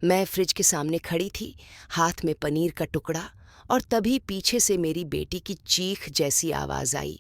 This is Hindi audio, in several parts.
मैं फ्रिज के सामने खड़ी थी, हाथ में पनीर का टुकड़ा, और तभी पीछे से मेरी बेटी की चीख जैसी आवाज आई,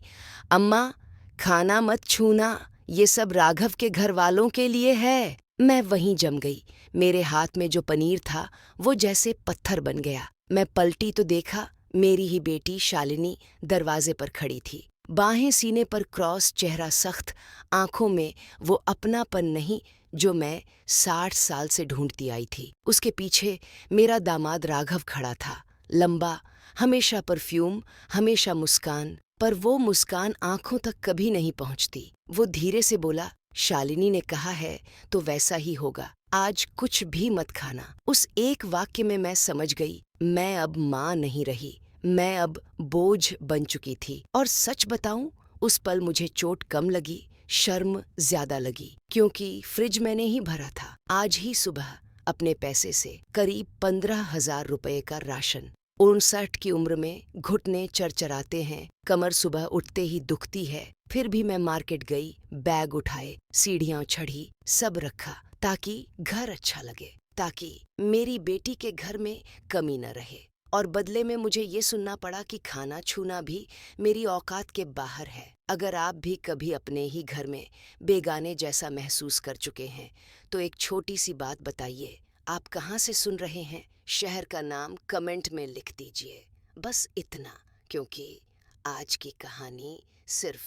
अम्मा, खाना मत छूना, ये सब राघव के घर वालों के लिए है। मैं वहीं जम गई। मेरे हाथ में जो पनीर था वो जैसे पत्थर बन गया। मैं पलटी तो देखा, मेरी ही बेटी शालिनी दरवाजे पर खड़ी थी, बाहें सीने पर क्रॉस, चेहरा सख्त, आंखों में वो अपनापन नहीं जो मैं 60 साल से ढूंढती आई थी। उसके पीछे मेरा दामाद राघव खड़ा था, लंबा, हमेशा परफ्यूम, हमेशा मुस्कान, पर वो मुस्कान आंखों तक कभी नहीं पहुंचती। वो धीरे से बोला, शालिनी ने कहा है तो वैसा ही होगा, आज कुछ भी मत खाना। उस एक वाक्य में मैं समझ गई, मैं अब माँ नहीं रही, मैं अब बोझ बन चुकी थी। और सच बताऊं, उस पल मुझे चोट कम लगी, शर्म ज्यादा लगी, क्योंकि फ्रिज मैंने ही भरा था, आज ही सुबह अपने पैसे से, करीब 15,000 रुपए का राशन। 59 की उम्र में घुटने चरचराते हैं, कमर सुबह उठते ही दुखती है, फिर भी मैं मार्केट गई, बैग उठाए, सीढ़ियां चढ़ी, सब रखा ताकि घर अच्छा लगे, ताकि मेरी बेटी के घर में कमी न रहे। और बदले में मुझे ये सुनना पड़ा कि खाना छूना भी मेरी औकात के बाहर है। अगर आप भी कभी अपने ही घर में बेगाने जैसा महसूस कर चुके हैं तो एक छोटी सी बात बताइए, आप कहाँ से सुन रहे हैं, शहर का नाम कमेंट में लिख दीजिए, बस इतना, क्योंकि आज की कहानी सिर्फ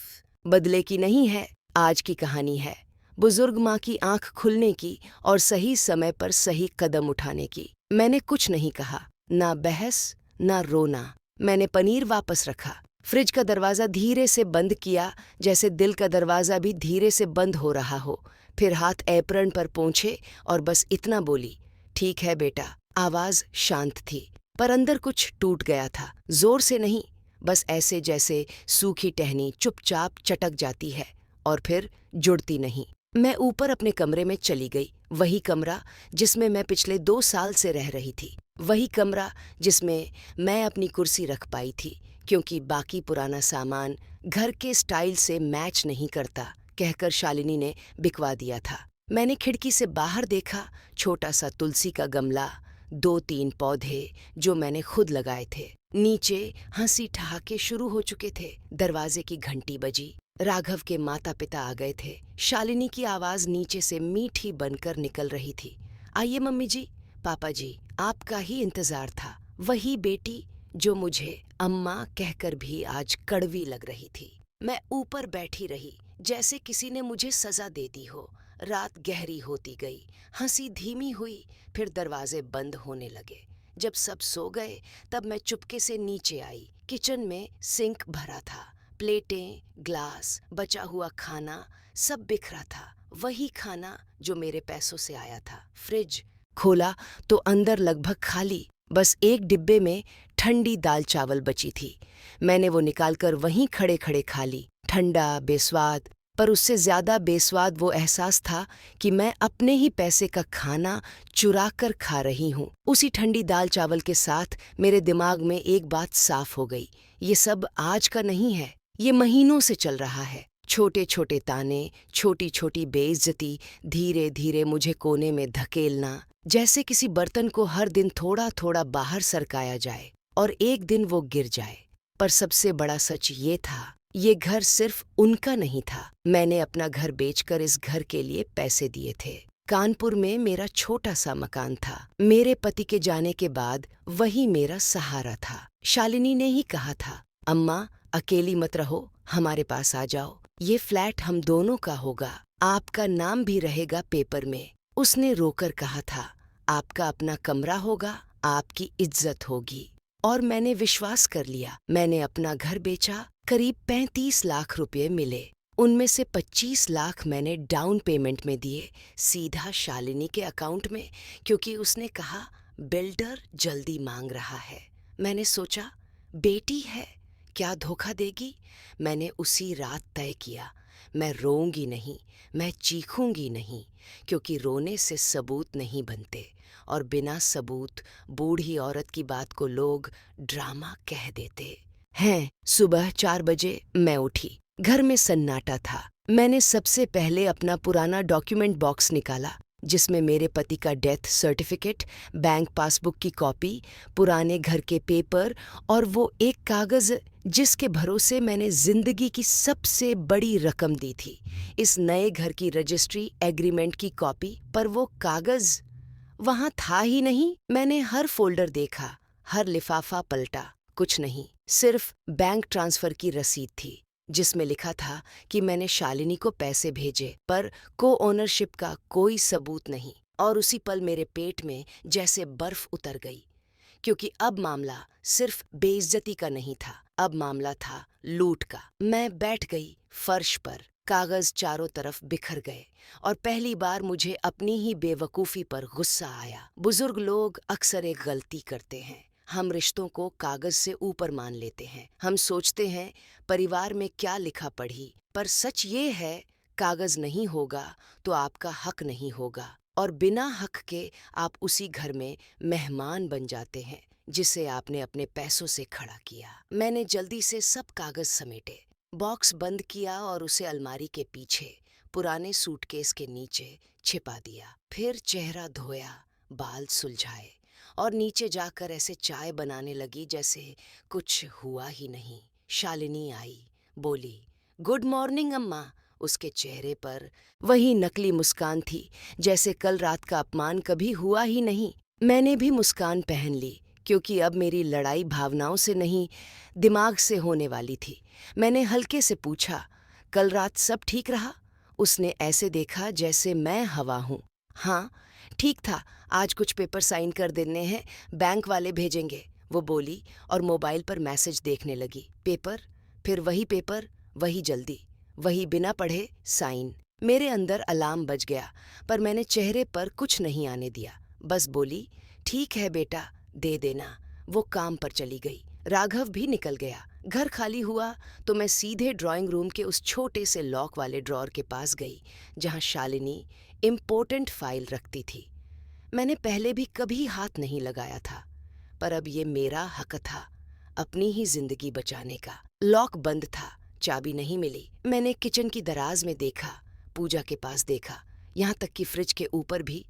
बदले की नहीं है, आज की कहानी है बुजुर्ग माँ की आंख खुलने की और सही समय पर सही कदम उठाने की। मैंने कुछ नहीं कहा, ना बहस, ना रोना। मैंने पनीर वापस रखा, फ्रिज का दरवाजा धीरे से बंद किया, जैसे दिल का दरवाजा भी धीरे से बंद हो रहा हो। फिर हाथ एप्रन पर पोंछे और बस इतना बोली, ठीक है बेटा। आवाज शांत थी, पर अंदर कुछ टूट गया था, जोर से नहीं, बस ऐसे जैसे सूखी टहनी चुपचाप चटक जाती है और फिर जुड़ती नहीं। मैं ऊपर अपने कमरे में चली गई, वही कमरा जिसमें मैं पिछले 2 साल से रह रही थी, वही कमरा जिसमें मैं अपनी कुर्सी रख पाई थी, क्योंकि बाकी पुराना सामान घर के स्टाइल से मैच नहीं करता कहकर शालिनी ने बिकवा दिया था। मैंने खिड़की से बाहर देखा, छोटा सा तुलसी का गमला, 2-3 पौधे जो मैंने खुद लगाए थे। नीचे हंसी ठहाके शुरू हो चुके थे। दरवाजे की घंटी बजी, राघव के माता पिता आ गए थे। शालिनी की आवाज नीचे से मीठी बनकर निकल रही थी, आइए मम्मी जी, पापा जी, आपका ही इंतजार था। वही बेटी जो मुझे अम्मा कहकर भी आज कड़वी लग रही थी। मैं ऊपर बैठी रही, जैसे किसी ने मुझे सजा दे दी हो। रात गहरी होती गई, हंसी धीमी हुई, फिर दरवाजे बंद होने लगे। जब सब सो गए तब मैं चुपके से नीचे आई। किचन में सिंक भरा था, प्लेटें, ग्लास, बचा हुआ खाना सब बिखरा था, वही खाना जो मेरे पैसों से आया था। फ्रिज खोला तो अंदर लगभग खाली, बस एक डिब्बे में ठंडी दाल चावल बची थी। मैंने वो निकालकर वहीं खड़े खड़े खा ली। ठंडा, बेस्वाद, पर उससे ज्यादा बेस्वाद वो एहसास था कि मैं अपने ही पैसे का खाना चुरा कर खा रही हूँ। उसी ठंडी दाल चावल के साथ मेरे दिमाग में एक बात साफ हो गई, ये सब आज का नहीं है, ये महीनों से चल रहा है। छोटे छोटे ताने, छोटी छोटी बेइज्जती, धीरे धीरे मुझे कोने में धकेलना, जैसे किसी बर्तन को हर दिन थोड़ा थोड़ा बाहर सरकाया जाए और एक दिन वो गिर जाए। पर सबसे बड़ा सच ये था, ये घर सिर्फ उनका नहीं था। मैंने अपना घर बेचकर इस घर के लिए पैसे दिए थे। कानपुर में मेरा छोटा सा मकान था, मेरे पति के जाने के बाद वही मेरा सहारा था। शालिनी ने ही कहा था, अम्मा अकेली मत रहो, हमारे पास आ जाओ, ये फ्लैट हम दोनों का होगा, आपका नाम भी रहेगा पेपर में। उसने रोकर कहा था, आपका अपना कमरा होगा, आपकी इज्जत होगी। और मैंने विश्वास कर लिया। मैंने अपना घर बेचा, करीब 35 लाख रुपए मिले। उनमें से 25 लाख मैंने डाउन पेमेंट में दिए, सीधा शालिनी के अकाउंट में, क्योंकि उसने कहा बिल्डर जल्दी मांग रहा है। मैंने सोचा, बेटी है, क्या धोखा देगी। मैंने उसी रात तय किया, मैं रोऊंगी नहीं, मैं चीखूंगी नहीं, क्योंकि रोने से सबूत नहीं बनते और बिना सबूत बूढ़ी औरत की बात को लोग ड्रामा कह देते हैं। सुबह 4 बजे मैं उठी, घर में सन्नाटा था। मैंने सबसे पहले अपना पुराना डॉक्यूमेंट बॉक्स निकाला, जिसमें मेरे पति का डेथ सर्टिफिकेट, बैंक पासबुक की कॉपी, पुराने घर के पेपर और वो एक कागज़ जिसके भरोसे मैंने जिंदगी की सबसे बड़ी रकम दी थी। इस नए घर की रजिस्ट्री एग्रीमेंट की कॉपी, पर वो कागज़ वहाँ था ही नहीं। मैंने हर फोल्डर देखा, हर लिफाफा पलटा, कुछ नहीं, सिर्फ बैंक ट्रांसफर की रसीद थी जिसमें लिखा था कि मैंने शालिनी को पैसे भेजे, पर को ओनरशिप का कोई सबूत नहीं। और उसी पल मेरे पेट में जैसे बर्फ उतर गई, क्योंकि अब मामला सिर्फ बेइज्जती का नहीं था, अब मामला था लूट का। मैं बैठ गई फर्श पर, कागज चारों तरफ बिखर गए और पहली बार मुझे अपनी ही बेवकूफ़ी पर गुस्सा आया। बुजुर्ग लोग अक्सर एक गलती करते हैं, हम रिश्तों को कागज से ऊपर मान लेते हैं। हम सोचते हैं परिवार में क्या लिखा पढ़ी, पर सच ये है कागज नहीं होगा तो आपका हक नहीं होगा, और बिना हक के आप उसी घर में मेहमान बन जाते हैं जिसे आपने अपने पैसों से खड़ा किया। मैंने जल्दी से सब कागज समेटे, बॉक्स बंद किया और उसे अलमारी के पीछे पुराने सूटकेस के नीचे छिपा दिया। फिर चेहरा धोया, बाल सुलझाए और नीचे जाकर ऐसे चाय बनाने लगी जैसे कुछ हुआ ही नहीं। शालिनी आई, बोली, गुड मॉर्निंग अम्मा। उसके चेहरे पर वही नकली मुस्कान थी, जैसे कल रात का अपमान कभी हुआ ही नहीं। मैंने भी मुस्कान पहन ली, क्योंकि अब मेरी लड़ाई भावनाओं से नहीं, दिमाग से होने वाली थी। मैंने हल्के से पूछा, कल रात सब ठीक रहा? उसने ऐसे देखा जैसे मैं हवा हूँ। हाँ, ठीक था, आज कुछ पेपर साइन कर देने हैं, बैंक वाले भेजेंगे, वो बोली और मोबाइल पर मैसेज देखने लगी। पेपर, फिर वही पेपर, वही जल्दी, वही बिना पढ़े साइन। मेरे अंदर अलार्म बज गया, पर मैंने चेहरे पर कुछ नहीं आने दिया, बस बोली, ठीक है बेटा, दे देना। वो काम पर चली गई। राघव भी निकल गया। घर खाली हुआ तो मैं सीधे ड्राइंग रूम के उस छोटे से लॉक वाले ड्रॉर के पास गई जहां शालिनी इम्पोर्टेंट फाइल रखती थी। मैंने पहले भी कभी हाथ नहीं लगाया था, पर अब ये मेरा हक था अपनी ही जिंदगी बचाने का। लॉक बंद था, चाबी नहीं मिली। मैंने किचन की दराज में देखा, पूजा के पास देखा, यहाँ तक कि फ्रिज के ऊपर भी,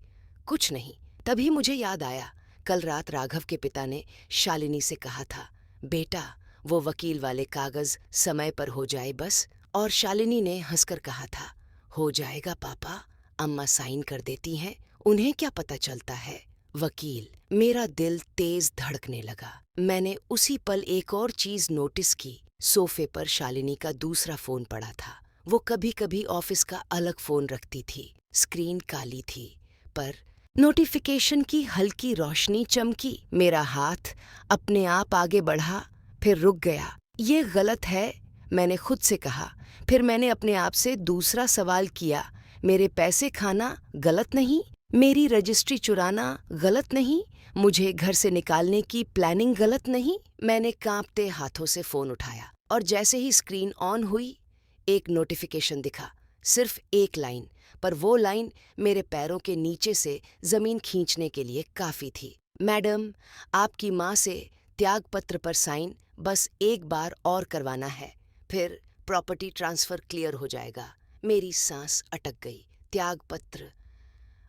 कुछ नहीं। तभी मुझे याद आया, कल रात राघव के पिता ने शालिनी से कहा था, बेटा वो वकील वाले कागज समय पर हो जाए बस। और शालिनी ने हंसकर कहा था, हो जाएगा पापा, अम्मा साइन कर देती हैं, उन्हें क्या पता चलता है। वकील। मेरा दिल तेज धड़कने लगा। मैंने उसी पल एक और चीज नोटिस की, सोफे पर शालिनी का दूसरा फोन पड़ा था। वो कभी कभी ऑफिस का अलग फोन रखती थी। स्क्रीन काली थी, पर नोटिफिकेशन की हल्की रोशनी चमकी। मेरा हाथ अपने आप आगे बढ़ा, फिर रुक गया। ये गलत है, मैंने खुद से कहा। फिर मैंने अपने आप से दूसरा सवाल किया, मेरे पैसे खाना गलत नहीं? मेरी रजिस्ट्री चुराना गलत नहीं? मुझे घर से निकालने की प्लानिंग गलत नहीं? मैंने कांपते हाथों से फोन उठाया और जैसे ही स्क्रीन ऑन हुई, एक नोटिफिकेशन दिखा। सिर्फ एक लाइन, पर वो लाइन मेरे पैरों के नीचे से जमीन खींचने के लिए काफी थी। मैडम, आपकी माँ से त्यागपत्र पर साइन बस एक बार और करवाना है, फिर प्रॉपर्टी ट्रांसफर क्लियर हो जाएगा। मेरी सांस अटक गई। त्यागपत्र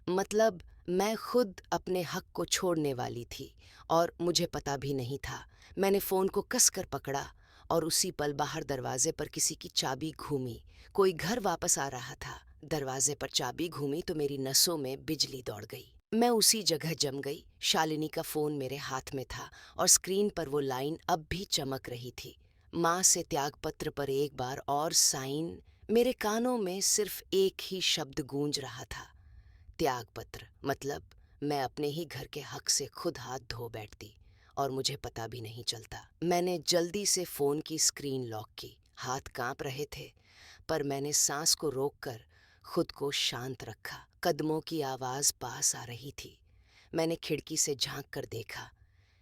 मतलब मैं खुद अपने हक को छोड़ने वाली थी और मुझे पता भी नहीं था। मैंने फ़ोन को कसकर पकड़ा और उसी पल बाहर दरवाजे पर किसी की चाबी घूमी। कोई घर वापस आ रहा था। दरवाजे पर चाबी घूमी तो मेरी नसों में बिजली दौड़ गई। मैं उसी जगह जम गई। शालिनी का फ़ोन मेरे हाथ में था और स्क्रीन पर वो लाइन अब भी चमक रही थी, माँ से त्यागपत्र पर एक बार और साइन। मेरे कानों में सिर्फ एक ही शब्द गूंज रहा था, त्यागपत्र। मतलब मैं अपने ही घर के हक से खुद हाथ धो बैठती और मुझे पता भी नहीं चलता। मैंने जल्दी से फ़ोन की स्क्रीन लॉक की। हाथ कांप रहे थे, पर मैंने सांस को रोककर खुद को शांत रखा। कदमों की आवाज़ पास आ रही थी। मैंने खिड़की से झांक कर देखा।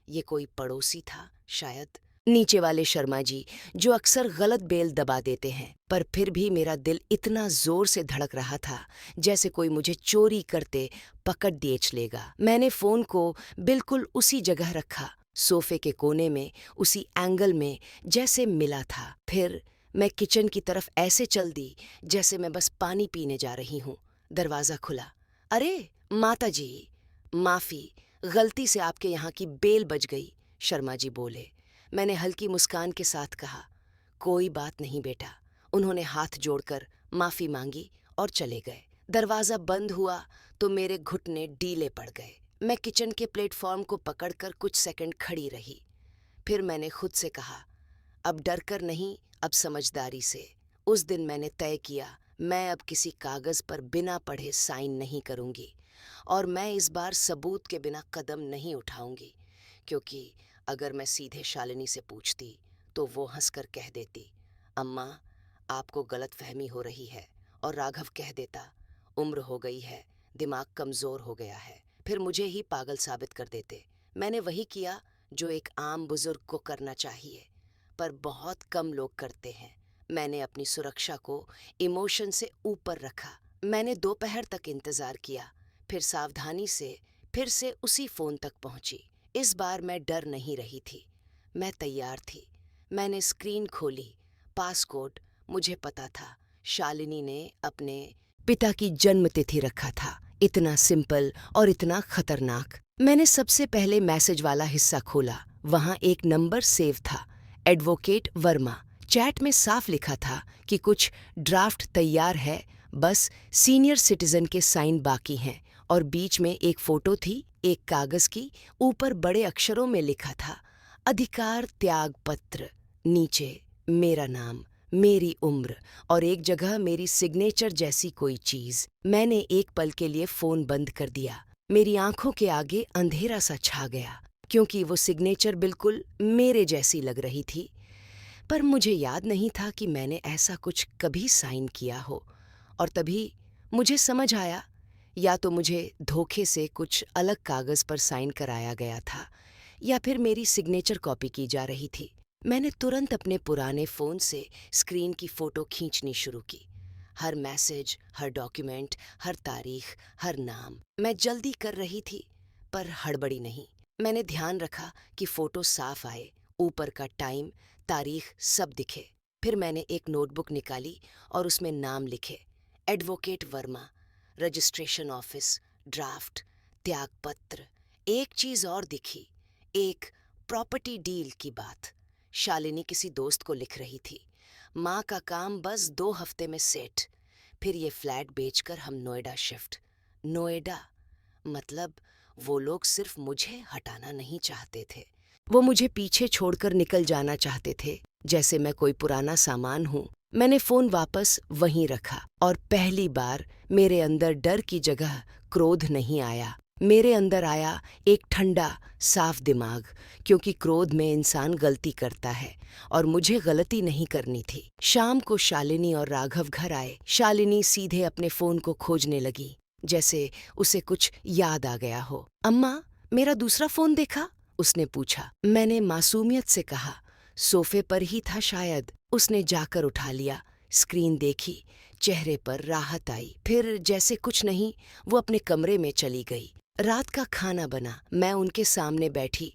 ये कोई पड़ोसी था शायद, नीचे वाले शर्मा जी, जो अक्सर गलत बेल दबा देते हैं। पर फिर भी मेरा दिल इतना जोर से धड़क रहा था जैसे कोई मुझे चोरी करते पकड़ देच लेगा। मैंने फ़ोन को बिल्कुल उसी जगह रखा, सोफे के कोने में, उसी एंगल में जैसे मिला था। फिर मैं किचन की तरफ ऐसे चल दी जैसे मैं बस पानी पीने जा रही हूँ। दरवाज़ा खुला, अरे माता जी, माफ़ी, गलती से आपके यहाँ की बेल बज गई, शर्मा जी बोले। मैंने हल्की मुस्कान के साथ कहा, कोई बात नहीं बेटा। उन्होंने हाथ जोड़कर माफ़ी मांगी और चले गए। दरवाज़ा बंद हुआ तो मेरे घुटने ढीले पड़ गए। मैं किचन के प्लेटफॉर्म को पकड़कर कुछ सेकंड खड़ी रही। फिर मैंने खुद से कहा, अब डर कर नहीं, अब समझदारी से। उस दिन मैंने तय किया, मैं अब किसी कागज़ पर बिना पढ़े साइन नहीं करूँगी, और मैं इस बार सबूत के बिना कदम नहीं उठाऊंगी, क्योंकि अगर मैं सीधे शालिनी से पूछती तो वो हंसकर कह देती, अम्मा आपको गलतफहमी हो रही है, और राघव कह देता, उम्र हो गई है, दिमाग कमज़ोर हो गया है, फिर मुझे ही पागल साबित कर देते। मैंने वही किया जो एक आम बुजुर्ग को करना चाहिए, पर बहुत कम लोग करते हैं। मैंने अपनी सुरक्षा को इमोशन से ऊपर रखा। मैंने दोपहर तक इंतज़ार किया, फिर सावधानी से फिर से उसी फ़ोन तक पहुंची। इस बार मैं डर नहीं रही थी, मैं तैयार थी। मैंने स्क्रीन खोली, पासकोड मुझे पता था, शालिनी ने अपने पिता की जन्मतिथि रखा था। इतना सिंपल और इतना खतरनाक। मैंने सबसे पहले मैसेज वाला हिस्सा खोला। वहां एक नंबर सेव था, एडवोकेट वर्मा। चैट में साफ लिखा था कि कुछ ड्राफ्ट तैयार है, बस सीनियर सिटीजन के साइन बाकी हैं, और बीच में एक फोटो थी, एक कागज की। ऊपर बड़े अक्षरों में लिखा था, अधिकार त्याग पत्र। नीचे मेरा नाम, मेरी उम्र, और एक जगह मेरी सिग्नेचर जैसी कोई चीज। मैंने एक पल के लिए फोन बंद कर दिया। मेरी आंखों के आगे अंधेरा सा छा गया, क्योंकि वो सिग्नेचर बिल्कुल मेरे जैसी लग रही थी। पर मुझे याद नहीं था कि मैंने ऐसा कुछ कभी साइन किया हो। और तभी मुझे समझ आया, या तो मुझे धोखे से कुछ अलग कागज पर साइन कराया गया था, या फिर मेरी सिग्नेचर कॉपी की जा रही थी। मैंने तुरंत अपने पुराने फ़ोन से स्क्रीन की फ़ोटो खींचनी शुरू की। हर मैसेज, हर डॉक्यूमेंट, हर तारीख, हर नाम। मैं जल्दी कर रही थी, पर हड़बड़ी नहीं। मैंने ध्यान रखा कि फ़ोटो साफ आए, ऊपर का टाइम, तारीख सब दिखे। फिर मैंने एक नोटबुक निकाली और उसमें नाम लिखे, advocate Verma, registration office, draft, त्यागपत्र। एक चीज़ और दिखी, एक प्रॉपर्टी डील की बात। शालिनी किसी दोस्त को लिख रही थी, माँ का काम बस 2 हफ्ते में सेट, फिर ये फ्लैट बेचकर हम नोएडा शिफ्ट। नोएडा मतलब वो लोग सिर्फ मुझे हटाना नहीं चाहते थे, वो मुझे पीछे छोड़कर निकल जाना चाहते थे, जैसे मैं कोई पुराना सामान हूँ। मैंने फ़ोन वापस वहीं रखा, और पहली बार मेरे अंदर डर की जगह क्रोध नहीं आया। मेरे अंदर आया एक ठंडा साफ दिमाग, क्योंकि क्रोध में इंसान गलती करता है, और मुझे गलती नहीं करनी थी। शाम को शालिनी और राघव घर आए। शालिनी सीधे अपने फ़ोन को खोजने लगी, जैसे उसे कुछ याद आ गया हो। अम्मा, मेरा दूसरा फ़ोन देखा? उसने पूछा। मैंने मासूमियत से कहा, सोफे पर ही था शायद। उसने जाकर उठा लिया, स्क्रीन देखी, चेहरे पर राहत आई। फिर जैसे कुछ नहीं, वो अपने कमरे में चली गई। रात का खाना बना, मैं उनके सामने बैठी,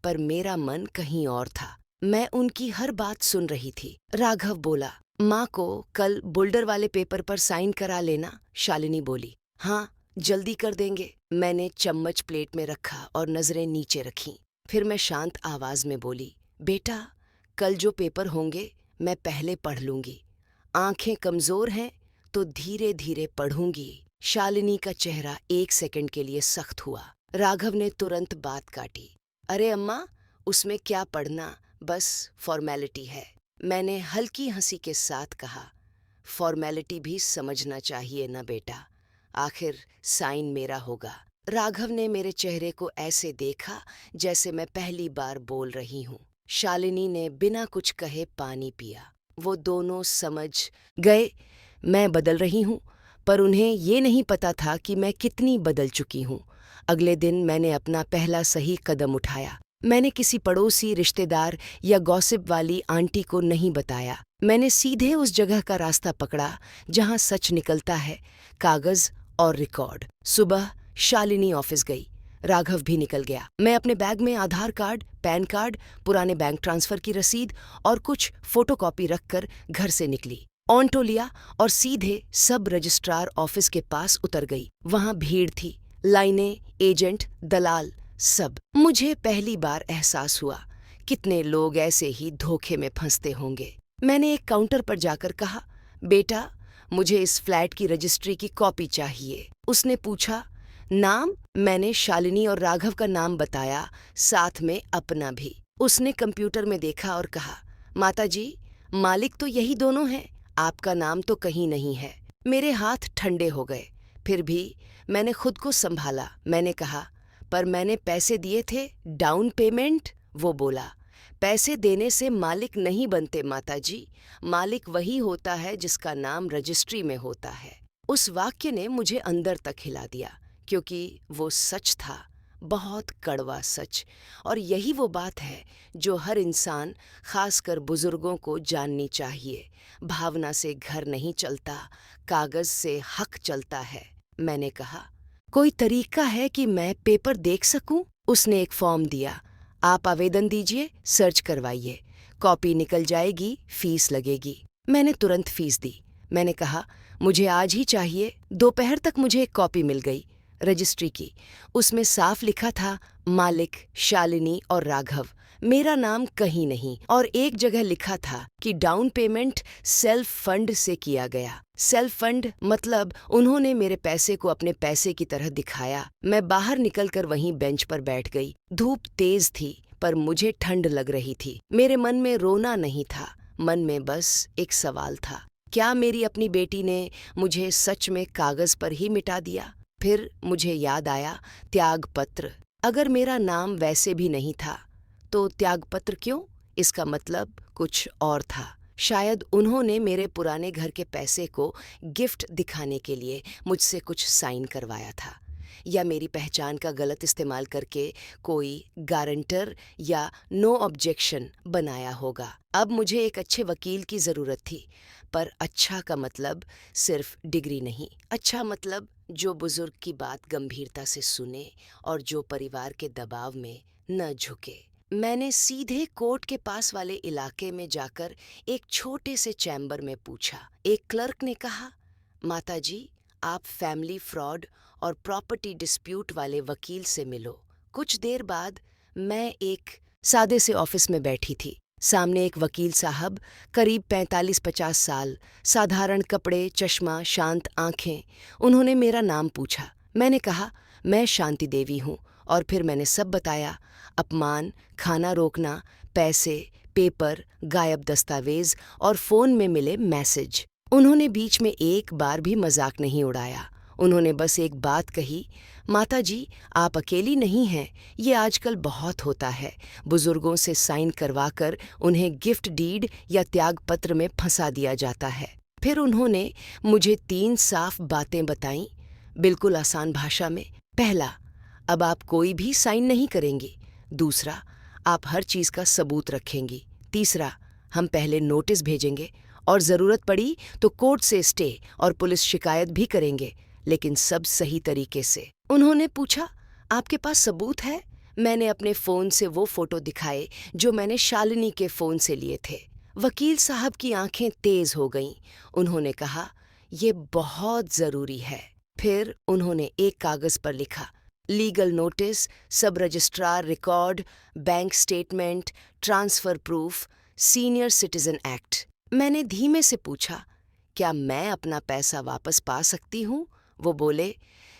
पर मेरा मन कहीं और था। मैं उनकी हर बात सुन रही थी। राघव बोला, माँ को कल बोल्डर वाले पेपर पर साइन करा लेना। शालिनी बोली, हाँ जल्दी कर देंगे। मैंने चम्मच प्लेट में रखा और नजरें नीचे रखीं। फिर मैं शांत आवाज में बोली, बेटा कल जो पेपर होंगे मैं पहले पढ़ लूंगी। आंखें कमजोर हैं तो धीरे धीरे पढ़ूंगी। शालिनी का चेहरा 1 सेकंड के लिए सख्त हुआ। राघव ने तुरंत बात काटी, अरे अम्मा, उसमें क्या पढ़ना, बस फॉर्मेलिटी है। मैंने हल्की हंसी के साथ कहा, फॉर्मेलिटी भी समझना चाहिए ना बेटा, आखिर साइन मेरा होगा। राघव ने मेरे चेहरे को ऐसे देखा जैसे मैं पहली बार बोल रही हूँ। शालिनी ने बिना कुछ कहे पानी पिया। वो दोनों समझ गए मैं बदल रही हूँ, पर उन्हें ये नहीं पता था कि मैं कितनी बदल चुकी हूँ। अगले दिन मैंने अपना पहला सही कदम उठाया। मैंने किसी पड़ोसी, रिश्तेदार या गॉसिप वाली आंटी को नहीं बताया। मैंने सीधे उस जगह का रास्ता पकड़ा जहाँ सच निकलता है, कागज और रिकॉर्ड। सुबह शालिनी ऑफिस गई, राघव भी निकल गया। मैं अपने बैग में आधार कार्ड, पैन कार्ड, पुराने बैंक ट्रांसफर की रसीद और कुछ फोटोकॉपी रखकर घर से निकली। ऑटो लिया और सीधे सब रजिस्ट्रार ऑफिस के पास उतर गई। वहां भीड़ थी, लाइनें, एजेंट, दलाल, सब। मुझे पहली बार एहसास हुआ कितने लोग ऐसे ही धोखे में फंसते होंगे। मैंने एक काउंटर पर जाकर कहा, बेटा मुझे इस फ्लैट की रजिस्ट्री की कॉपी चाहिए। उसने पूछा, नाम? मैंने शालिनी और राघव का नाम बताया, साथ में अपना भी। उसने कंप्यूटर में देखा और कहा, माताजी मालिक तो यही दोनों हैं, आपका नाम तो कहीं नहीं है। मेरे हाथ ठंडे हो गए, फिर भी मैंने खुद को संभाला। मैंने कहा, पर मैंने पैसे दिए थे, डाउन पेमेंट। वो बोला, पैसे देने से मालिक नहीं बनते माताजी, मालिक वही होता है जिसका नाम रजिस्ट्री में होता है। उस वाक्य ने मुझे अंदर तक हिला दिया, क्योंकि वो सच था, बहुत कड़वा सच। और यही वो बात है जो हर इंसान, खासकर बुजुर्गों को जाननी चाहिए। भावना से घर नहीं चलता, कागज से हक चलता है। मैंने कहा, कोई तरीका है कि मैं पेपर देख सकूं? उसने एक फॉर्म दिया, आप आवेदन दीजिए, सर्च करवाइए, कॉपी निकल जाएगी, फीस लगेगी। मैंने तुरंत फीस दी। मैंने कहा, मुझे आज ही चाहिए। दोपहर तक मुझे एक कॉपी मिल गई, रजिस्ट्री की। उसमें साफ लिखा था, मालिक शालिनी और राघव, मेरा नाम कहीं नहीं। और एक जगह लिखा था कि डाउन पेमेंट सेल्फ फंड से किया गया। सेल्फ फंड मतलब उन्होंने मेरे पैसे को अपने पैसे की तरह दिखाया। मैं बाहर निकलकर वहीं बेंच पर बैठ गई। धूप तेज थी, पर मुझे ठंड लग रही थी। मेरे मन में रोना नहीं था, मन में बस एक सवाल था, क्या मेरी अपनी बेटी ने मुझे सच में कागज पर ही मिटा दिया? फिर मुझे याद आया, त्यागपत्र। अगर मेरा नाम वैसे भी नहीं था तो त्यागपत्र क्यों? इसका मतलब कुछ और था। शायद उन्होंने मेरे पुराने घर के पैसे को गिफ्ट दिखाने के लिए मुझसे कुछ साइन करवाया था, या मेरी पहचान का गलत इस्तेमाल करके कोई गारंटर या नो ऑब्जेक्शन बनाया होगा। अब मुझे एक अच्छे वकील की ज़रूरत थी, पर अच्छा का मतलब सिर्फ डिग्री नहीं। अच्छा मतलब जो बुजुर्ग की बात गंभीरता से सुने और जो परिवार के दबाव में न झुके। मैंने सीधे कोर्ट के पास वाले इलाके में जाकर एक छोटे से चैम्बर में पूछा। एक क्लर्क ने कहा, माताजी आप फैमिली फ्रॉड और प्रॉपर्टी डिस्प्यूट वाले वकील से मिलो। कुछ देर बाद मैं एक सादे से ऑफिस में बैठी थी। सामने एक वकील साहब, करीब 45-50 साल, साधारण कपड़े, चश्मा, शांत आंखें। उन्होंने मेरा नाम पूछा। मैंने कहा, मैं शांति देवी हूँ, और फिर मैंने सब बताया, अपमान, खाना रोकना, पैसे, पेपर, गायब दस्तावेज और फ़ोन में मिले मैसेज। उन्होंने बीच में एक बार भी मजाक नहीं उड़ाया। उन्होंने बस एक बात कही, माताजी आप अकेली नहीं हैं, ये आजकल बहुत होता है। बुजुर्गों से साइन करवाकर उन्हें गिफ्ट डीड या त्यागपत्र में फंसा दिया जाता है। फिर उन्होंने मुझे 3 साफ बातें बताईं, बिल्कुल आसान भाषा में। पहला, अब आप कोई भी साइन नहीं करेंगी। दूसरा, आप हर चीज़ का सबूत रखेंगी। तीसरा, हम पहले नोटिस भेजेंगे और ज़रूरत पड़ी तो कोर्ट से स्टे और पुलिस शिकायत भी करेंगे, लेकिन सब सही तरीके से। उन्होंने पूछा, आपके पास सबूत है? मैंने अपने फ़ोन से वो फ़ोटो दिखाए जो मैंने शालिनी के फ़ोन से लिए थे। वकील साहब की आंखें तेज़ हो गईं। उन्होंने कहा, ये बहुत ज़रूरी है। फिर उन्होंने एक कागज़ पर लिखा, लीगल नोटिस, सब registrar record, bank statement, transfer proof, senior citizen act. मैंने धीमे से पूछा, क्या मैं अपना पैसा वापस पा सकती हूँ? वो बोले,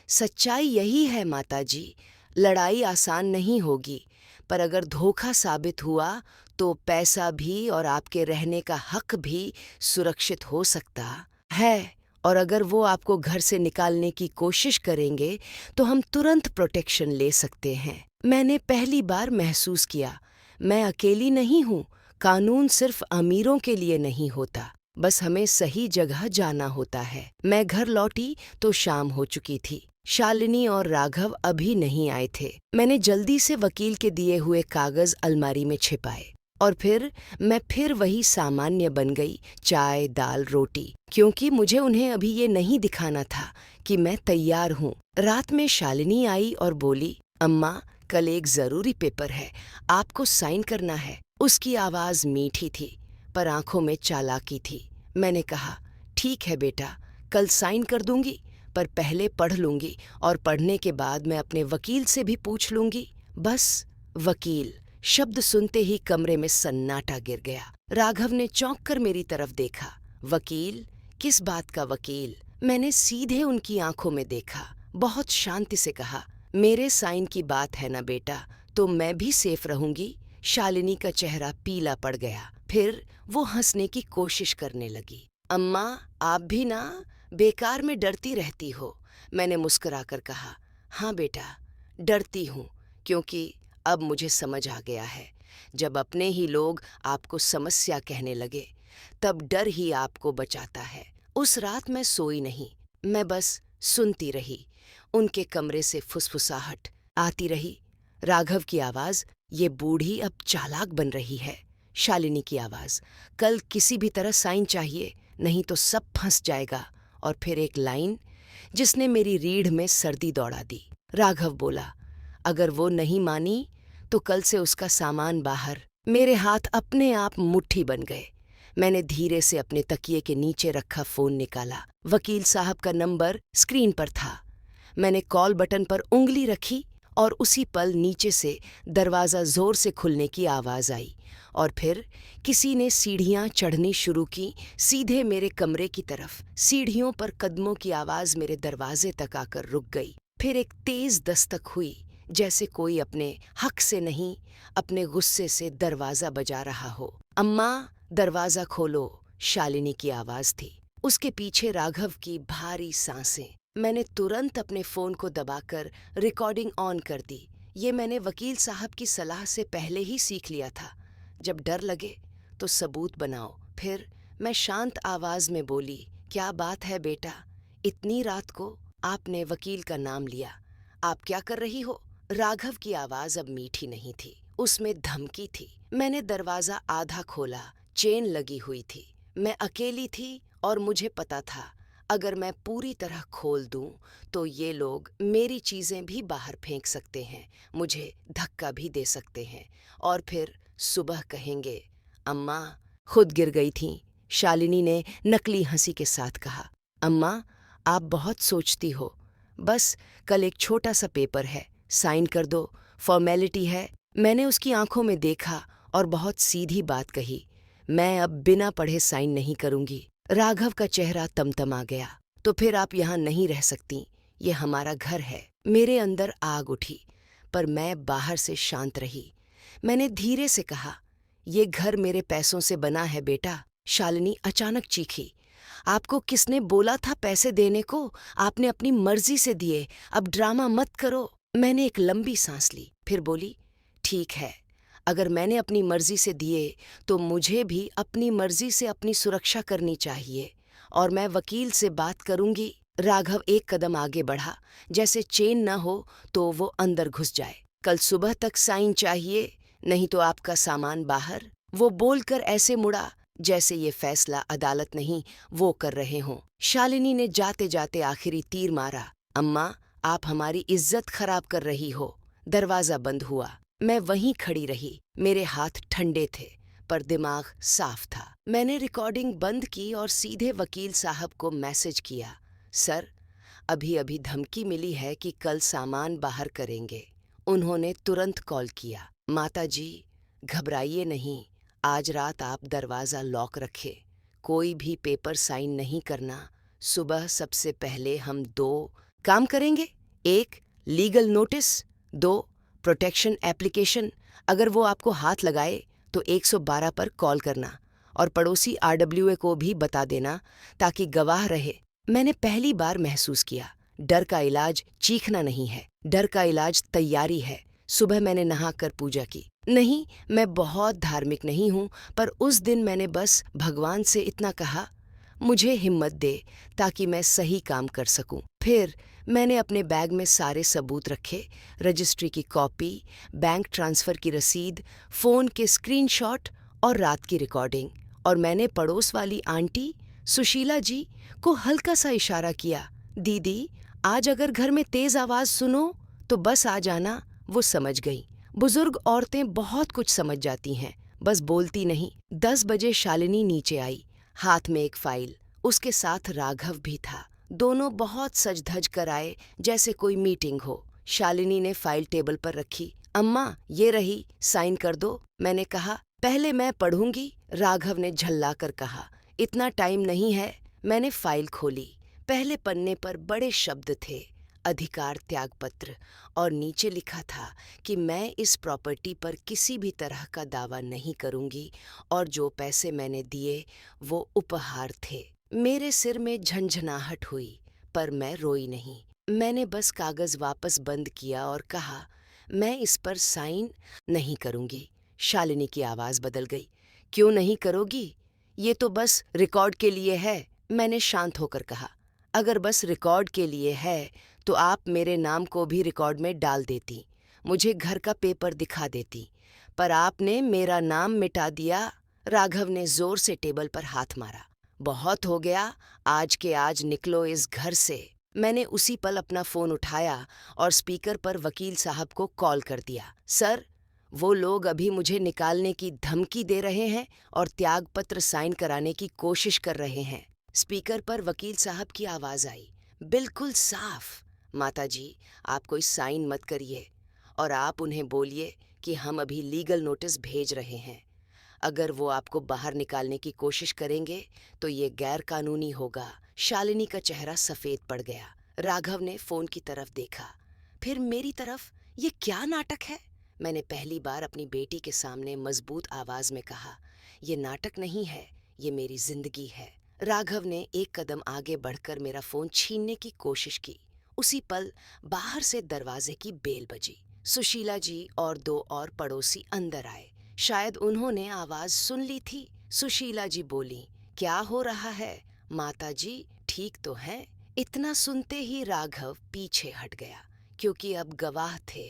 सच्चाई यही है माताजी, लड़ाई आसान नहीं होगी, पर अगर धोखा साबित हुआ तो पैसा भी और आपके रहने का हक भी सुरक्षित हो सकता है। और अगर वो आपको घर से निकालने की कोशिश करेंगे तो हम तुरंत प्रोटेक्शन ले सकते हैं। मैंने पहली बार महसूस किया, मैं अकेली नहीं हूँ। कानून सिर्फ अमीरों के लिए नहीं होता, बस हमें सही जगह जाना होता है। मैं घर लौटी तो शाम हो चुकी थी। शालिनी और राघव अभी नहीं आए थे। मैंने जल्दी से वकील के दिए हुए कागज अलमारी में छिपाए और फिर मैं वही सामान्य बन गई, चाय, दाल, रोटी, क्योंकि मुझे उन्हें अभी ये नहीं दिखाना था कि मैं तैयार हूँ। रात में शालिनी आई और बोली, अम्मा कल एक ज़रूरी पेपर है, आपको साइन करना है। उसकी आवाज़ मीठी थी, पर आंखों में चालाकी थी। मैंने कहा, ठीक है बेटा, कल साइन कर दूंगी, पर पहले पढ़ लूंगी और पढ़ने के बाद मैं अपने वकील से भी पूछ लूंगी। बस। वकील शब्द सुनते ही कमरे में सन्नाटा गिर गया। राघव ने चौंक कर मेरी तरफ देखा। वकील? किस बात का वकील? मैंने सीधे उनकी आंखों में देखा। बहुत शांति से कहा, मेरे साइन की बात है ना बेटा, तो मैं भी सेफ रहूंगी। शालिनी का चेहरा पीला पड़ गया। फिर वो हंसने की कोशिश करने लगी। अम्मा, आप भी ना बेकार में डरती रहती हो। मैंने मुस्कुराकर कहा, हाँ बेटा, डरती हूँ, क्योंकि अब मुझे समझ आ गया है, जब अपने ही लोग आपको समस्या कहने लगे, तब डर ही आपको बचाता है। उस रात मैं सोई नहीं, मैं बस सुनती रही। उनके कमरे से फुसफुसाहट आती रही। राघव की आवाज़, ये बूढ़ी अब चालाक बन रही है। शालिनी की आवाज़, कल किसी भी तरह साइन चाहिए, नहीं तो सब फंस जाएगा। और फिर एक लाइन जिसने मेरी रीढ़ में सर्दी दौड़ा दी। राघव बोला, अगर वो नहीं मानी तो कल से उसका सामान बाहर। मेरे हाथ अपने आप मुट्ठी बन गए। मैंने धीरे से अपने तकिए के नीचे रखा फोन निकाला। वकील साहब का नंबर स्क्रीन पर था। मैंने कॉल बटन पर उंगली रखी और उसी पल नीचे से दरवाज़ा जोर से खुलने की आवाज़ आई और फिर किसी ने सीढ़ियाँ चढ़नी शुरू की, सीधे मेरे कमरे की तरफ। सीढ़ियों पर कदमों की आवाज़ मेरे दरवाजे तक आकर रुक गई। फिर एक तेज़ दस्तक हुई, जैसे कोई अपने हक से नहीं, अपने गुस्से से दरवाज़ा बजा रहा हो। अम्मा, दरवाज़ा खोलो, शालिनी की आवाज़ थी। उसके पीछे राघव की भारी सांसें। मैंने तुरंत अपने फ़ोन को दबाकर रिकॉर्डिंग ऑन कर दी। ये मैंने वकील साहब की सलाह से पहले ही सीख लिया था, जब डर लगे तो सबूत बनाओ। फिर मैं शांत आवाज़ में बोली, क्या बात है बेटा, इतनी रात को आपने वकील का नाम लिया, आप क्या कर रही हो? राघव की आवाज़ अब मीठी नहीं थी, उसमें धमकी थी। मैंने दरवाज़ा आधा खोला, चेन लगी हुई थी। मैं अकेली थी और मुझे पता था, अगर मैं पूरी तरह खोल दूं तो ये लोग मेरी चीज़ें भी बाहर फेंक सकते हैं, मुझे धक्का भी दे सकते हैं और फिर सुबह कहेंगे, अम्मा। खुद गिर गई थीं। शालिनी ने नकली हंसी के साथ कहा, अम्मा, आप बहुत सोचती हो। बस कल एक छोटा सा पेपर है, साइन कर दो, फॉर्मेलिटी है। मैंने उसकी आंखों में देखा और बहुत सीधी बात कही, मैं अब बिना पढ़े साइन नहीं करूंगी। राघव का चेहरा तमतमा गया। तो फिर आप यहाँ नहीं रह सकती, ये हमारा घर है। मेरे अंदर आग उठी, पर मैं बाहर से शांत रही। मैंने धीरे से कहा, ये घर मेरे पैसों से बना है बेटा। शालिनी अचानक चीखी, आपको किसने बोला था पैसे देने को? आपने अपनी मर्जी से दिए, अब ड्रामा मत करो। मैंने एक लंबी सांस ली, फिर बोली, ठीक है, अगर मैंने अपनी मर्जी से दिए तो मुझे भी अपनी मर्जी से अपनी सुरक्षा करनी चाहिए और मैं वकील से बात करूंगी। राघव एक कदम आगे बढ़ा, जैसे चेन न हो तो वो अंदर घुस जाए। कल सुबह तक साइन चाहिए, नहीं तो आपका सामान बाहर। वो बोलकर ऐसे मुड़ा जैसे ये फैसला अदालत नहीं, वो कर रहे हों। शालिनी ने जाते जाते आखिरी तीर मारा, अम्मा, आप हमारी इज्जत खराब कर रही हो। दरवाज़ा बंद हुआ। मैं वहीं खड़ी रही। मेरे हाथ ठंडे थे पर दिमाग साफ था। मैंने रिकॉर्डिंग बंद की और सीधे वकील साहब को मैसेज किया, सर, अभी अभी धमकी मिली है कि कल सामान बाहर करेंगे। उन्होंने तुरंत कॉल किया, माताजी, घबराइए नहीं, आज रात आप दरवाज़ा लॉक रखें, कोई भी पेपर साइन नहीं करना। सुबह सबसे पहले हम 2 काम करेंगे, 1 लीगल नोटिस, 2 प्रोटेक्शन एप्लीकेशन। अगर वो आपको हाथ लगाए तो 112 पर कॉल करना और पड़ोसी आरडब्ल्यूए को भी बता देना ताकि गवाह रहे। मैंने पहली बार महसूस किया, डर का इलाज चीखना नहीं है, डर का इलाज तैयारी है। सुबह मैंने नहाकर पूजा की। नहीं, मैं बहुत धार्मिक नहीं हूँ, पर उस दिन मैंने बस भगवान से इतना कहा, मुझे हिम्मत दे ताकि मैं सही काम कर सकूं। फिर मैंने अपने बैग में सारे सबूत रखे, रजिस्ट्री की कॉपी, बैंक ट्रांसफ़र की रसीद, फ़ोन के स्क्रीनशॉट और रात की रिकॉर्डिंग। और मैंने पड़ोस वाली आंटी सुशीला जी को हल्का सा इशारा किया, दीदी, आज अगर घर में तेज़ आवाज़ सुनो तो बस आ जाना। वो समझ गई। बुजुर्ग औरतें बहुत कुछ समझ जाती हैं, बस बोलती नहीं। 10 बजे शालिनी नीचे आई, हाथ में एक फाइल, उसके साथ राघव भी था। दोनों बहुत सज धज कर आए जैसे कोई मीटिंग हो। शालिनी ने फाइल टेबल पर रखी। अम्मा, ये रही, साइन कर दो। मैंने कहा, पहले मैं पढ़ूंगी। राघव ने झल्ला कर कहा, इतना टाइम नहीं है। मैंने फाइल खोली। पहले पन्ने पर बड़े शब्द थे, अधिकार त्यागपत्र, और नीचे लिखा था कि मैं इस प्रॉपर्टी पर किसी भी तरह का दावा नहीं करूंगी और जो पैसे मैंने दिए वो उपहार थे। मेरे सिर में झंझनाहट हुई, पर मैं रोई नहीं। मैंने बस कागज वापस बंद किया और कहा, मैं इस पर साइन नहीं करूंगी। शालिनी की आवाज बदल गई। क्यों नहीं करोगी? ये तो बस रिकॉर्ड के लिए है। मैंने शांत होकर कहा, अगर बस रिकॉर्ड के लिए है तो आप मेरे नाम को भी रिकॉर्ड में डाल देती, मुझे घर का पेपर दिखा देती, पर आपने मेरा नाम मिटा दिया। राघव ने जोर से टेबल पर हाथ मारा। बहुत हो गया, आज के आज निकलो इस घर से। मैंने उसी पल अपना फोन उठाया और स्पीकर पर वकील साहब को कॉल कर दिया। सर, वो लोग अभी मुझे निकालने की धमकी दे रहे हैं और त्यागपत्र साइन कराने की कोशिश कर रहे हैं। स्पीकर पर वकील साहब की आवाज आई, बिल्कुल साफ, माताजी, आप कोई साइन मत करिए और आप उन्हें बोलिए कि हम अभी लीगल नोटिस भेज रहे हैं। अगर वो आपको बाहर निकालने की कोशिश करेंगे तो ये गैर कानूनी होगा। शालिनी का चेहरा सफेद पड़ गया। राघव ने फोन की तरफ देखा, फिर मेरी तरफ। ये क्या नाटक है? मैंने पहली बार अपनी बेटी के सामने मजबूत आवाज में कहा, ये नाटक नहीं है, ये मेरी जिंदगी है। राघव ने एक कदम आगे बढ़कर मेरा फोन छीनने की कोशिश की। उसी पल बाहर से दरवाजे की बेल बजी। सुशीला जी और दो और पड़ोसी अंदर आए। शायद उन्होंने आवाज सुन ली थी। सुशीला जी बोली, क्या हो रहा है? माताजी, ठीक तो है? इतना सुनते ही राघव पीछे हट गया, क्योंकि अब गवाह थे।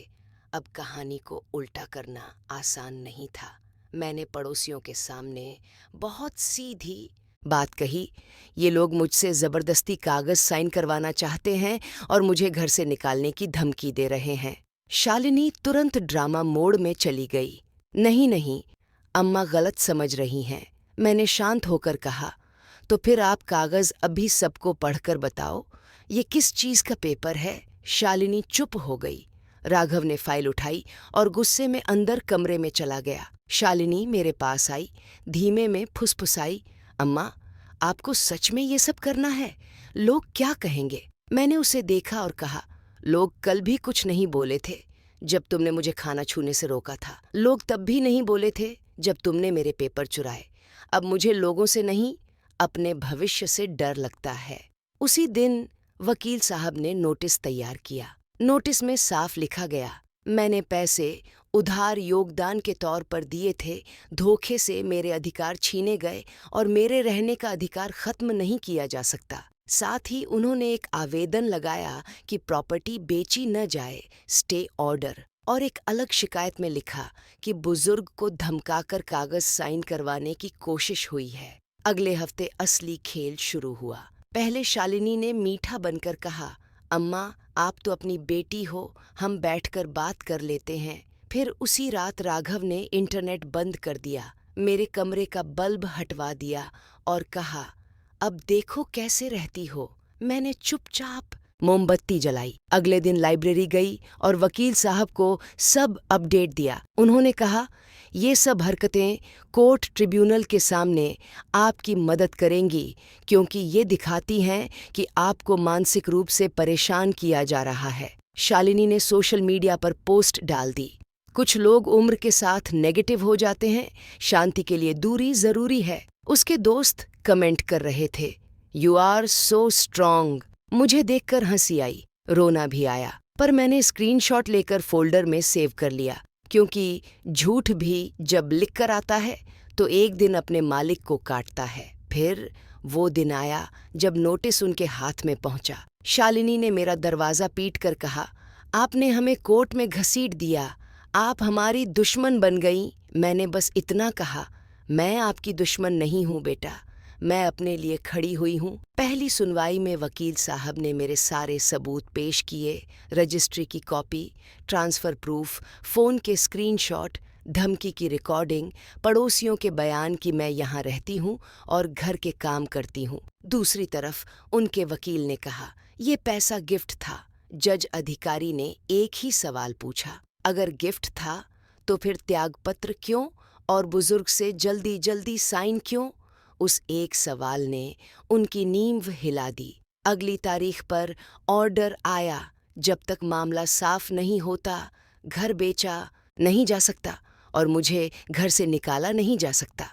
अब कहानी को उल्टा करना आसान नहीं था। मैंने पड़ोसियों के सामने बहुत सीधी बात कही, ये लोग मुझसे जबरदस्ती कागज साइन करवाना चाहते हैं और मुझे घर से निकालने की धमकी दे रहे हैं। शालिनी तुरंत ड्रामा मोड में चली गई। नहीं नहीं, अम्मा गलत समझ रही हैं। मैंने शांत होकर कहा, तो फिर आप कागज अभी सबको पढ़कर बताओ, ये किस चीज का पेपर है? शालिनी चुप हो गई। राघव ने फाइल उठाई और गुस्से में अंदर कमरे में चला गया। शालिनी मेरे पास आई, धीमे में फुसफुसाई, अम्मा, आपको सच में ये सब करना है? लोग क्या कहेंगे? मैंने उसे देखा और कहा, लोग कल भी कुछ नहीं बोले थे जब तुमने मुझे खाना छूने से रोका था। लोग तब भी नहीं बोले थे जब तुमने मेरे पेपर चुराए। अब मुझे लोगों से नहीं, अपने भविष्य से डर लगता है। उसी दिन वकील साहब ने नोटिस तैयार किया। नोटिस में साफ लिखा गया, मैंने पैसे उधार योगदान के तौर पर दिए थे, धोखे से मेरे अधिकार छीने गए और मेरे रहने का अधिकार खत्म नहीं किया जा सकता। साथ ही उन्होंने एक आवेदन लगाया कि प्रॉपर्टी बेची न जाए, स्टे ऑर्डर, और एक अलग शिकायत में लिखा कि बुजुर्ग को धमकाकर कागज साइन करवाने की कोशिश हुई है। अगले हफ्ते असली खेल शुरू हुआ। पहले शालिनी ने मीठा बनकर कहा, अम्मा, आप तो अपनी बेटी हो, हम बैठकर बात कर लेते हैं। फिर उसी रात राघव ने इंटरनेट बंद कर दिया, मेरे कमरे का बल्ब हटवा दिया और कहा, अब देखो कैसे रहती हो। मैंने चुपचाप मोमबत्ती जलाई। अगले दिन लाइब्रेरी गई और वकील साहब को सब अपडेट दिया। उन्होंने कहा, ये सब हरकतें कोर्ट ट्रिब्यूनल के सामने आपकी मदद करेंगी, क्योंकि ये दिखाती हैं कि आपको मानसिक रूप से परेशान किया जा रहा है। शालिनी ने सोशल मीडिया पर पोस्ट डाल दी, कुछ लोग उम्र के साथ नेगेटिव हो जाते हैं, शांति के लिए दूरी जरूरी है। उसके दोस्त कमेंट कर रहे थे, यू आर सो स्ट्रॉन्ग। मुझे देखकर हंसी आई, रोना भी आया, पर मैंने स्क्रीनशॉट लेकर फोल्डर में सेव कर लिया, क्योंकि झूठ भी जब लिख कर आता है तो एक दिन अपने मालिक को काटता है। फिर वो दिन आया जब नोटिस उनके हाथ में पहुंचा। शालिनी ने मेरा दरवाज़ा पीट कर कहा, आपने हमें कोर्ट में घसीट दिया, आप हमारी दुश्मन बन गई। मैंने बस इतना कहा, मैं आपकी दुश्मन नहीं हूँ बेटा, मैं अपने लिए खड़ी हुई हूँ। पहली सुनवाई में वकील साहब ने मेरे सारे सबूत पेश किए, रजिस्ट्री की कॉपी, ट्रांसफ़र प्रूफ, फ़ोन के स्क्रीनशॉट, धमकी की रिकॉर्डिंग, पड़ोसियों के बयान कि मैं यहाँ रहती हूँ और घर के काम करती हूँ। दूसरी तरफ उनके वकील ने कहा, ये पैसा गिफ्ट था। जज अधिकारी ने एक ही सवाल पूछा, अगर गिफ्ट था तो फिर त्यागपत्र क्यों और बुजुर्ग से जल्दी जल्दी साइन क्यों? उस एक सवाल ने उनकी नींव हिला दी। अगली तारीख पर ऑर्डर आया, जब तक मामला साफ नहीं होता घर बेचा नहीं जा सकता और मुझे घर से निकाला नहीं जा सकता,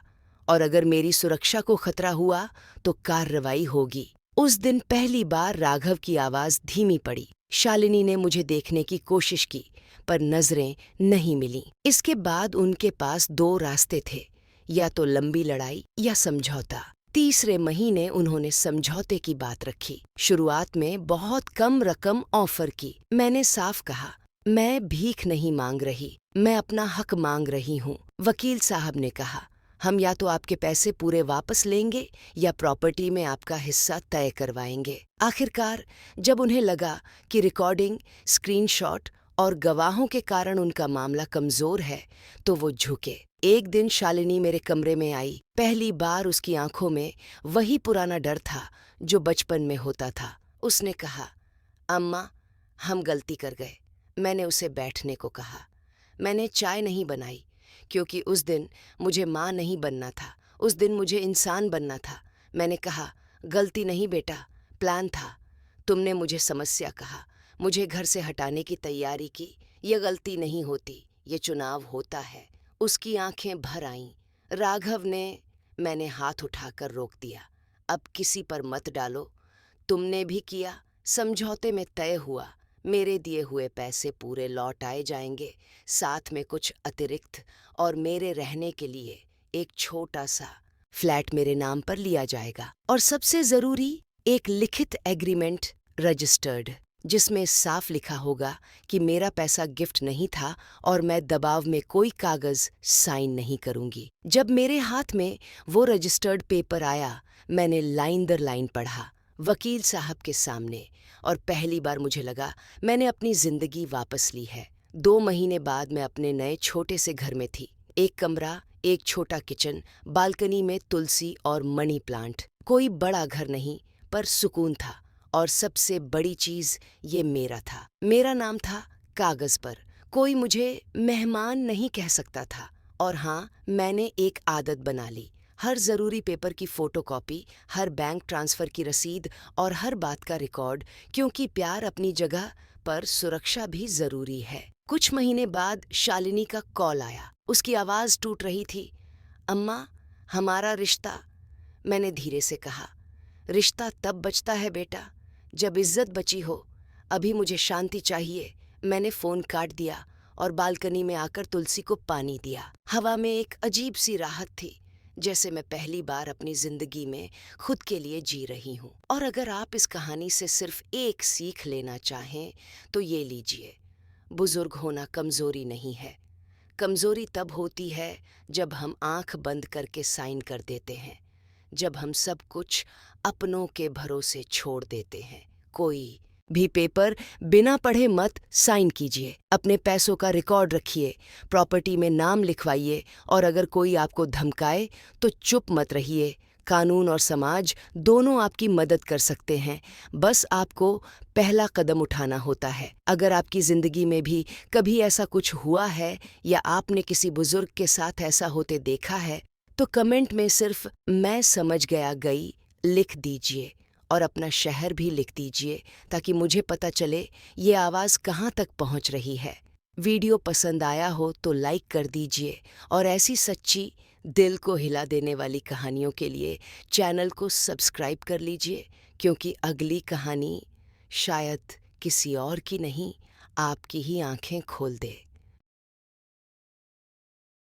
और अगर मेरी सुरक्षा को खतरा हुआ तो कार्रवाई होगी। उस दिन पहली बार राघव की आवाज धीमी पड़ी। शालिनी ने मुझे देखने की कोशिश की, पर नजरें नहीं मिलीं। इसके बाद उनके पास दो रास्ते थे, या तो लंबी लड़ाई या समझौता। तीसरे महीने उन्होंने समझौते की बात रखी। शुरुआत में बहुत कम रकम ऑफर की। मैंने साफ कहा, मैं भीख नहीं मांग रही, मैं अपना हक मांग रही हूँ। वकील साहब ने कहा, हम या तो आपके पैसे पूरे वापस लेंगे या प्रॉपर्टी में आपका हिस्सा तय करवाएंगे। आखिरकार जब उन्हें लगा कि रिकॉर्डिंग, स्क्रीनशॉट और गवाहों के कारण उनका मामला कमजोर है, तो वो झुके। एक दिन शालिनी मेरे कमरे में आई। पहली बार उसकी आंखों में वही पुराना डर था जो बचपन में होता था। उसने कहा, अम्मा, हम गलती कर गए। मैंने उसे बैठने को कहा। मैंने चाय नहीं बनाई, क्योंकि उस दिन मुझे माँ नहीं बनना था, उस दिन मुझे इंसान बनना था। मैंने कहा, गलती नहीं बेटा, प्लान था। तुमने मुझे समस्या कहा, मुझे घर से हटाने की तैयारी की। ये गलती नहीं होती, ये चुनाव होता है। उसकी आंखें भर आईं। राघव ने, मैंने हाथ उठाकर रोक दिया। अब किसी पर मत डालो, तुमने भी किया। समझौते में तय हुआ, मेरे दिए हुए पैसे पूरे लौट आए जाएंगे, साथ में कुछ अतिरिक्त, और मेरे रहने के लिए एक छोटा सा फ्लैट मेरे नाम पर लिया जाएगा। और सबसे जरूरी, एक लिखित एग्रीमेंट रजिस्टर्ड, जिसमें साफ लिखा होगा कि मेरा पैसा गिफ्ट नहीं था और मैं दबाव में कोई कागज साइन नहीं करूंगी। जब मेरे हाथ में वो रजिस्टर्ड पेपर आया, मैंने लाइन दर लाइन पढ़ा, वकील साहब के सामने, और पहली बार मुझे लगा मैंने अपनी जिंदगी वापस ली है। 2 महीने बाद मैं अपने नए छोटे से घर में थी। एक कमरा, एक छोटा किचन, बालकनी में तुलसी और मनी प्लांट। कोई बड़ा घर नहीं, पर सुकून था। और सबसे बड़ी चीज, ये मेरा था। मेरा नाम था कागज पर। कोई मुझे मेहमान नहीं कह सकता था। और हाँ, मैंने एक आदत बना ली, हर जरूरी पेपर की फोटोकॉपी, हर बैंक ट्रांसफर की रसीद और हर बात का रिकॉर्ड, क्योंकि प्यार अपनी जगह पर सुरक्षा भी जरूरी है। कुछ महीने बाद शालिनी का कॉल आया। उसकी आवाज टूट रही थी। अम्मा, हमारा रिश्ता। मैंने धीरे से कहा, रिश्ता तब बचता है बेटा जब इज्जत बची हो। अभी मुझे शांति चाहिए। मैंने फोन काट दिया और बालकनी में आकर तुलसी को पानी दिया। हवा में एक अजीब सी राहत थी, जैसे मैं पहली बार अपनी जिंदगी में खुद के लिए जी रही हूँ। और अगर आप इस कहानी से सिर्फ एक सीख लेना चाहें तो ये लीजिए, बुजुर्ग होना कमजोरी नहीं है। कमजोरी तब होती है जब हम आंख बंद करके साइन कर देते हैं, जब हम सब कुछ अपनों के भरोसे छोड़ देते हैं। कोई भी पेपर बिना पढ़े मत साइन कीजिए। अपने पैसों का रिकॉर्ड रखिए, प्रॉपर्टी में नाम लिखवाइए, और अगर कोई आपको धमकाए तो चुप मत रहिए। कानून और समाज दोनों आपकी मदद कर सकते हैं, बस आपको पहला कदम उठाना होता है। अगर आपकी जिंदगी में भी कभी ऐसा कुछ हुआ है या आपने किसी बुजुर्ग के साथ ऐसा होते देखा है, तो कमेंट में सिर्फ मैं समझ गया गई लिख दीजिए, और अपना शहर भी लिख दीजिए, ताकि मुझे पता चले ये आवाज़ कहाँ तक पहुँच रही है। वीडियो पसंद आया हो तो लाइक कर दीजिए, और ऐसी सच्ची, दिल को हिला देने वाली कहानियों के लिए चैनल को सब्सक्राइब कर लीजिए, क्योंकि अगली कहानी शायद किसी और की नहीं, आपकी ही आंखें खोल दे।